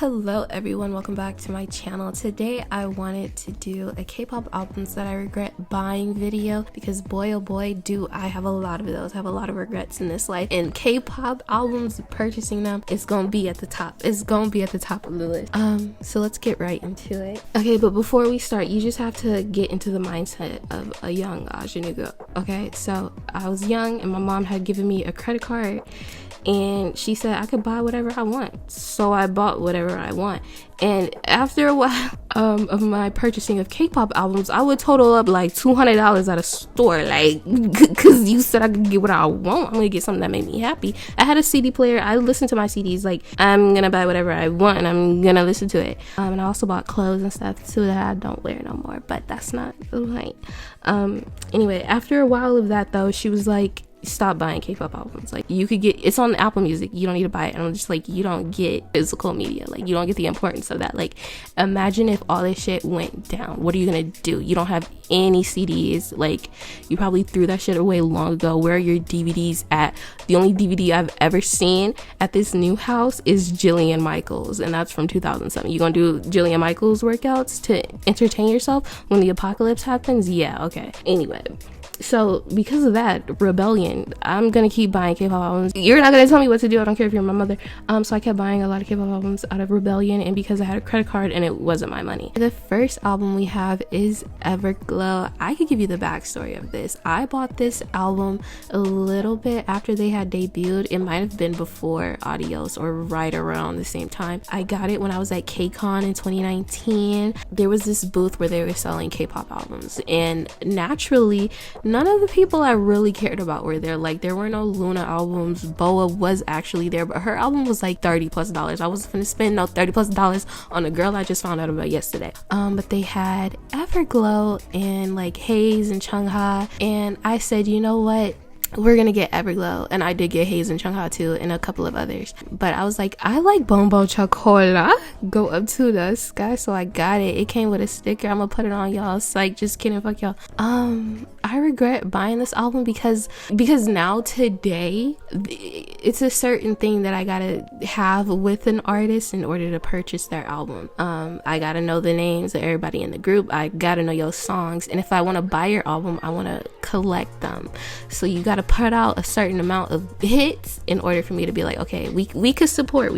Hello everyone, welcome back to my channel. Today I wanted to do a K-pop albums that I regret buying video because boy oh boy do I have a lot of those. I have a lot of regrets in this life, and K-pop albums, purchasing them, it's gonna be at the top. It's gonna be at the top of the list. So let's get right into it. Okay, but before we start, you just have to get into the mindset of a young ingenue girl. Okay, so I was young and my mom had given me a credit card and she said I could buy whatever I want, so I bought whatever I want. And after a while of my purchasing of K-pop albums, I would total up like $200 at a store, like, because you said I could get what I want, I'm gonna get something that made me happy. I had a CD player, I listened to my CDs, like, I'm gonna buy whatever I want and I'm gonna listen to it. And I also bought clothes and stuff too that I don't wear no more, but that's not the point. Anyway, after a while of that though, she was like, stop buying K-pop albums. Like, you could get, it's on Apple Music, you don't need to buy it. And I'm just like, you don't get physical media, like, you don't get the importance of that. Like, imagine if all this shit went down, what are you gonna do? You don't have any CDs, like, you probably threw that shit away long ago. Where are your DVDs at? The only DVD I've ever seen at this new house is Jillian Michaels, and that's from 2007. You gonna do Jillian Michaels workouts to entertain yourself when the apocalypse happens? Yeah, okay. Anyway, so because of that rebellion, I'm gonna keep buying K-pop albums. You're not gonna tell me what to do. I don't care if you're my mother. So I kept buying a lot of K-pop albums out of rebellion, and because I had a credit card and it wasn't my money. The first album we have is Everglow. I could give you the backstory of this. I bought this album a little bit after they had debuted. It might have been before Adios or right around the same time. I got it when I was at KCON in 2019. There was this booth where they were selling K-pop albums, and naturally none of the people I really cared about were there. Like, there were no Luna albums. Boa was actually there, but her album was like $30+. I wasn't gonna spend no $30+ on a girl I just found out about yesterday. But they had Everglow and like Haze and Chungha, and I said, you know what, we're gonna get Everglow. And I did get Haze and Chungha too, and a couple of others. But I was like, I like Bonbon Chocola, go up to the sky, so I got it. It came with a sticker. I'm gonna put it on y'all. Psych, just kidding, fuck y'all. I regret buying this album because now today it's a certain thing that I gotta have with an artist in order to purchase their album. I gotta know the names of everybody in the group. I gotta know your songs, and if I want to buy your album, I want to collect them. So you gotta put out a certain amount of hits in order for me to be like, okay, we could support.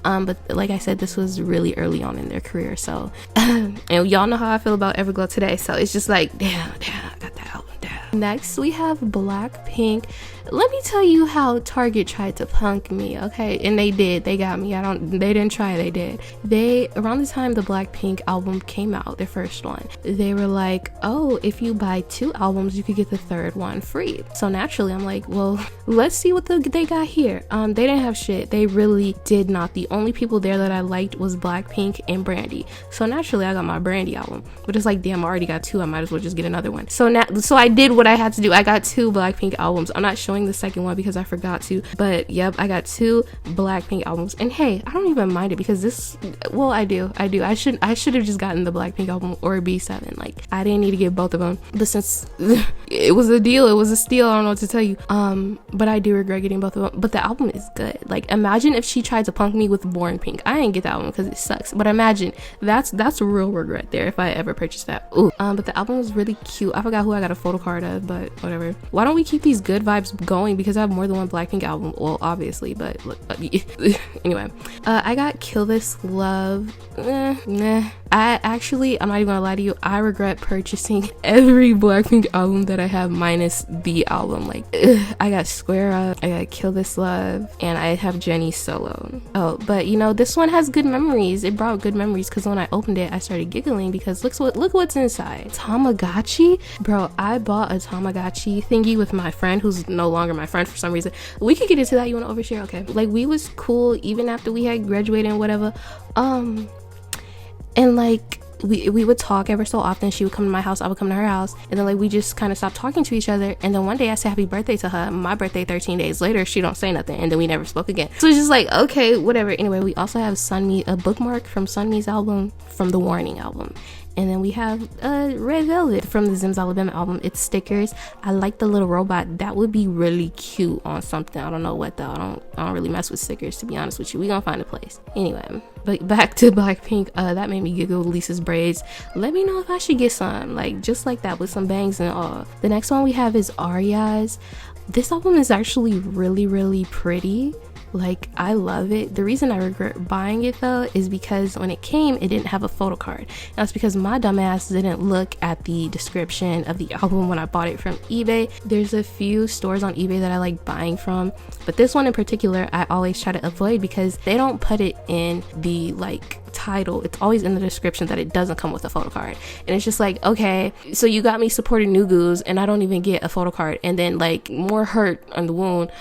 But like I said, this was really early on in their career, so and y'all know how I feel about Everglow today, so it's just like, damn, I got that album down. Next we have Blackpink. Let me tell you how Target tried to punk me, okay? And they did. They got me. They didn't try, they did. Around the time the Blackpink album came out, their first one, they were like, oh, if you buy 2 albums, you could get the third one free. So naturally, I'm like, well, let's see what they got here. They didn't have shit. They really did not. The only people there that I liked was Blackpink and Brandy. So naturally, I got my Brandy album. But it's like, damn, I already got 2. I might as well just get another one. So I did what I had to do. I got 2 Blackpink albums. I'm not showing the second one because I forgot to, but yep, I got 2 Blackpink albums. And hey, I don't even mind it because this, well, I do. I should have just gotten the Blackpink album or B7. Like, I didn't need to get both of them, but since it was a deal, it was a steal, I don't know what to tell you. But I do regret getting both of them. But the album is good. Like, imagine if she tried to punk me with Born Pink. I didn't get that album because it sucks, but imagine that's a real regret there if I ever purchased that. Ooh. But the album was really cute. I forgot who I got a photo card of, but whatever. Why don't we keep these good vibes going? Because I have more than one Blackpink album, well, obviously, but anyway, I got Kill This Love. Nah. I'm not even gonna lie to you, I regret purchasing every Blackpink album that I have minus the album. Like, I got Square Up, I got Kill This Love, and I have Jennie's solo. Oh, but you know, this one has good memories. It brought good memories because when I opened it, I started giggling because look what's inside. Tamagotchi? Bro, I bought a Tamagotchi thingy with my friend who's no longer my friend for some reason. We could get into that. You want to overshare? Okay. Like, we was cool even after we had graduated and whatever. And like, we would talk ever so often. She would come to my house, I would come to her house, and then like we just kind of stopped talking to each other. And then one day I said happy birthday to her. My birthday 13 days later, she don't say nothing, and then we never spoke again. So it's just like, okay, whatever. Anyway, we also have Sunmi, a bookmark from Sunmi's album, from the Warning album, And then we have Red Velvet from the Zims Alabama album. It's stickers. I like the little robot. That would be really cute on something. I don't know what though. I don't really mess with stickers, to be honest with you. We gonna find a place anyway. But back to Blackpink, that made me giggle. Lisa's braids. Let me know if I should get some, like just like that with some bangs and all. The next one we have is Aria's. This album is actually really pretty. Like, I love it. The reason I regret buying it though is because when it came, it didn't have a photo card. That's because my dumbass didn't look at the description of the album when I bought it from eBay. There's a few stores on eBay that I like buying from, but this one in particular I always try to avoid because they don't put it in the like title. It's always in the description that it doesn't come with a photo card, and it's just like, okay, so you got me supporting New Goose and I don't even get a photo card, and then like more hurt on the wound,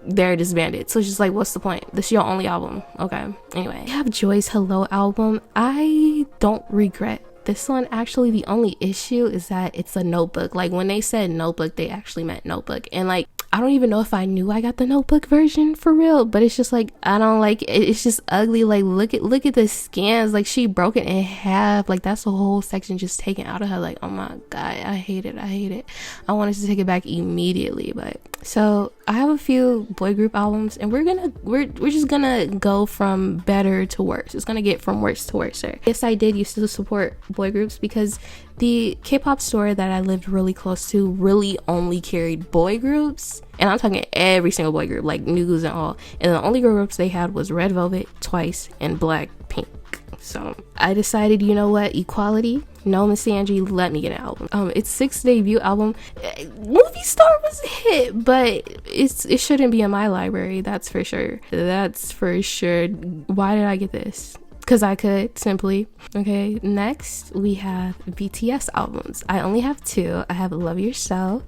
they're disbanded. So it's just like, what's the point? This is your only album. Okay, anyway, we have Joy's Hello album. I don't regret this one. Actually, the only issue is that it's a notebook. Like when they said notebook, they actually meant notebook, and like I don't even know if I knew I got the notebook version for real, but it's just like, I don't like it. It's just ugly. Like look at the scans. Like she broke it in half. Like that's a whole section just taken out of her. Like, oh my god, I hate it. I wanted to take it back immediately. But so I have a few boy group albums, and we're just gonna go from better to worse. It's gonna get from worse to worse. Yes, I did used to support boy groups because the K-pop store that I lived really close to really only carried boy groups, and I'm talking every single boy group, like New Goose and all, and the only girl groups they had was Red Velvet, Twice, and Blackpink. So I decided, you know what, equality, no, Miss Angie, let me get an album. Its sixth debut album, Movie Star was a hit, but it shouldn't be in my library, that's for sure. Why did I get this? Because I could, simply. Okay, next we have BTS albums. I only have two. I have Love Yourself.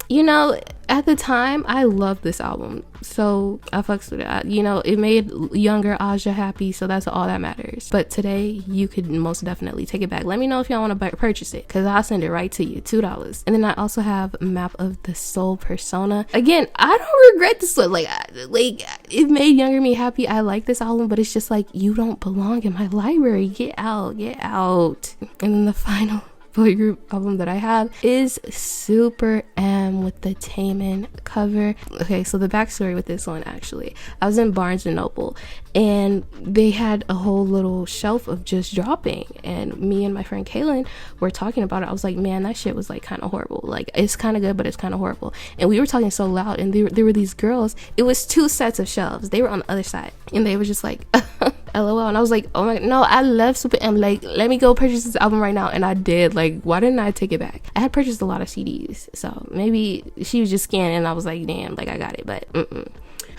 You know, at the time I loved this album, so I fucks with it. You know, it made younger Aja happy, so that's all that matters. But today you could most definitely take it back. Let me know if y'all want to purchase it, because I'll send it right to you, $2. And then I also have Map of the Soul Persona. Again, I don't regret this one. Like it made younger me happy. I like this album, but it's just like, you don't belong in my library. Get out. And then the final boy group album that I have is Super M with the Taemin cover. Okay, so the backstory with this one, actually, I was in Barnes and Noble and they had a whole little shelf of just dropping, and me and my friend Kaylin were talking about it. I was like, man, that shit was like kind of horrible. Like, it's kind of good, but it's kind of horrible. And we were talking so loud, and there were these girls. It was two sets of shelves. They were on the other side, and they were just like LOL. And I was like, oh my god, no, I love Super M. Like, let me go purchase this album right now. And I did. Like, why didn't I take it back? I had purchased a lot of CDs, so maybe she was just scanning and I was like, damn, like I got it. But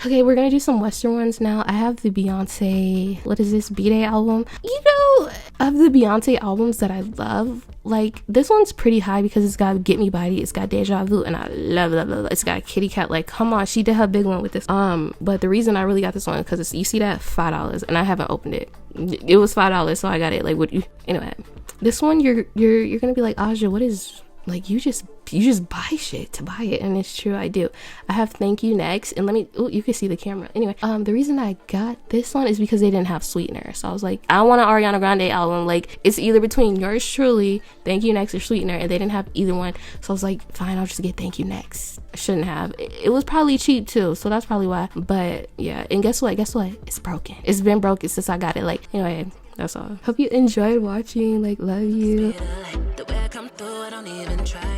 okay, we're gonna do some Western ones now. I have the Beyonce, what is this, B-Day album. You know, of the Beyonce albums that I love, like this one's pretty high because it's got Get Me Body, it's got Deja Vu, and I love it's got Kitty Cat. Like, come on, she did her big one with this. But the reason I really got this one is because you see that $5, and I haven't opened it. It was $5, so I got it. Like, what you, anyway, this one you're gonna be like, Aja, what is, like, you just buy shit to buy it. And it's true, I do. I have Thank You Next, and let me, oh, you can see the camera. Anyway, the reason I got this one is because they didn't have Sweetener. So I was like, I want an Ariana Grande album. Like, it's either between yours truly, Thank You Next, or Sweetener, and they didn't have either one. So I was like, fine, I'll just get Thank You Next. I shouldn't have. It was probably cheap too, so that's probably why. But yeah, and guess what? It's broken. It's been broken since I got it. Like, anyway, that's all. Hope you enjoyed watching. Like, love you. The way I come through, I don't even try.